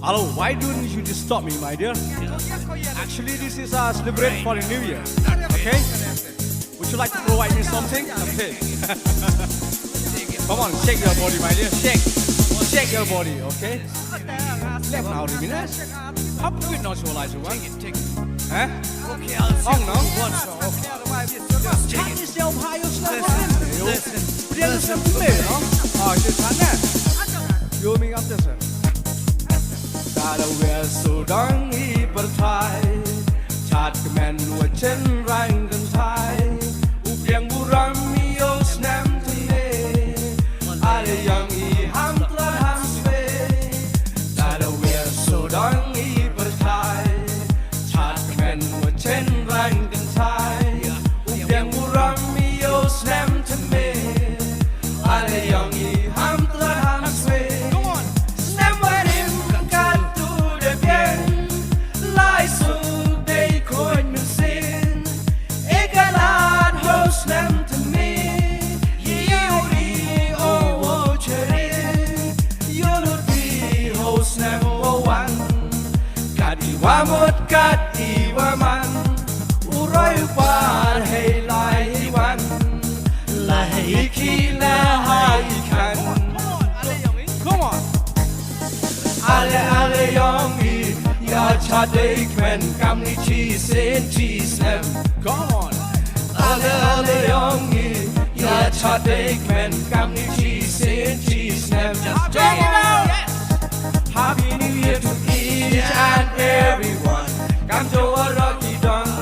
Hello, why don't you disturb me, my dear? Actually, this is a celebration for the New Year. Okay? Would you like to provide me something? Okay. Come on, shake your body, my dear. Shake your body, okay? Left now, the minute. How do we not show like you want? Huh? Okay, I'll sing no? one song. Chat yourself high, you're slow. Listen to me, no? Oh, you can't that. You mean up this one? That we're so dang hyper Thai. Chat KMENว่าเช่นไรกันไทยอุเพียงบุรัมมีโยสแนมทะเลอะไรยังอีห้ามตระห้ามสเปแต่เราเวียสุดังอีประไทยชาติKMENว่าเช่นไรกันไทยอุเพียงบุรัมมีโยสแนมทะเลอะไรยังอีห้ามตระห้ามสเปสแนมว่าริมกันตูเดเบียนไล่สู่Snem to me, Yuri, oh, cherry, Yuri, oh, Snem, oh, one. Kati wamut, kati waman, Uroy war, hey, lai, one. Lai, ki, la, hai, kan. Come on. Ale, yongi, ya, chadek, men, kamni, cheese, and cheese, Snem. Come on. Ale yongi, ya chadek men, kamni cheese Snem. Just check it out. Happy New Year to each and everyone. Come to a rocky dung,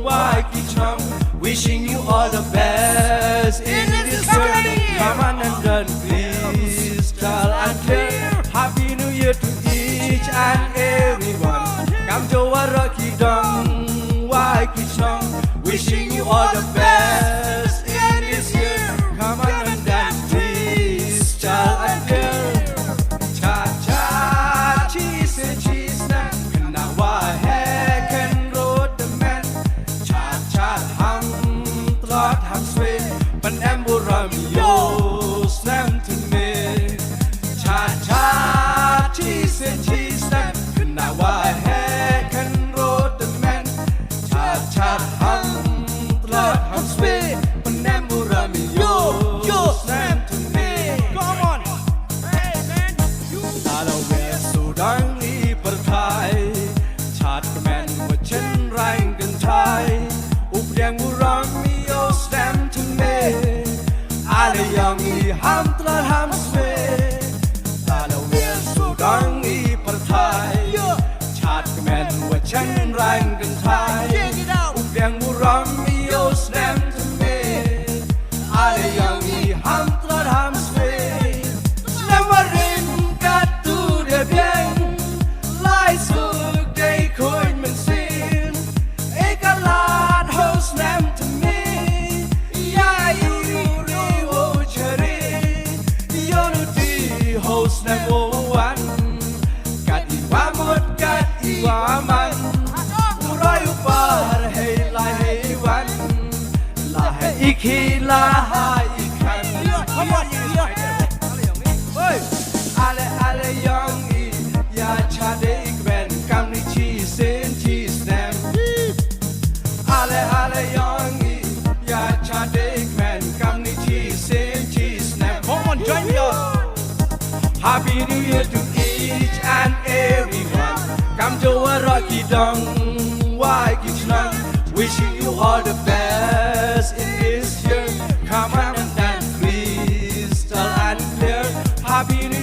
wacky chum. Wishing you all the best in this journey. Come on and done, please, tell and clear. Happy New Year to each and everyone. Come to a rocky dung, wacky chum. Wishing you all the best in this year. Come on and dance, please, child and girl. Cha cha, cheese and cheese now. Now why heck and road the man. Cha cha, hum, trot, hum, sway. But emburam yo, slam to me. Cha cha, cheese and cheese now. Now why heck and road the man. Cha cha, hum. I'm sweet, but never run me. Yo, Snem to me. Come on, hey man, you. That we're so dang hyper Thai. Chat KMENว่าเช่นไรกันไทยอุเพียงบุรัมมีโยสแนมto me. อะไรยังอีห้ามตระห้ามสเปthat we're so dang hyper Thai. Chat KMENว่าเช่นไรกันไทยอุเพียงบุรัมSnem to me, alle young ham trot ham sway. Snem warin kat tu de bien, lai suk day coin men sin. Ekalat ho Snem to me, ya yuri wo cherry, yonuti ho Snem wo one. Kat iwamut kat iwaman, uroy upar hey lai hey one. Iki la ikan. Come on, you Hey, ale yongi, ya chadek men, kamni cheese and cheese Snem. Ale yongi, ya chadek men, kamni cheese and cheese Snem. Come on, join me up. Happy New Year to each and everyone. Come to a rocky dung, wacky chum. Wishing you all the best in this year. Come on and dance, please, tell and clear. Happy New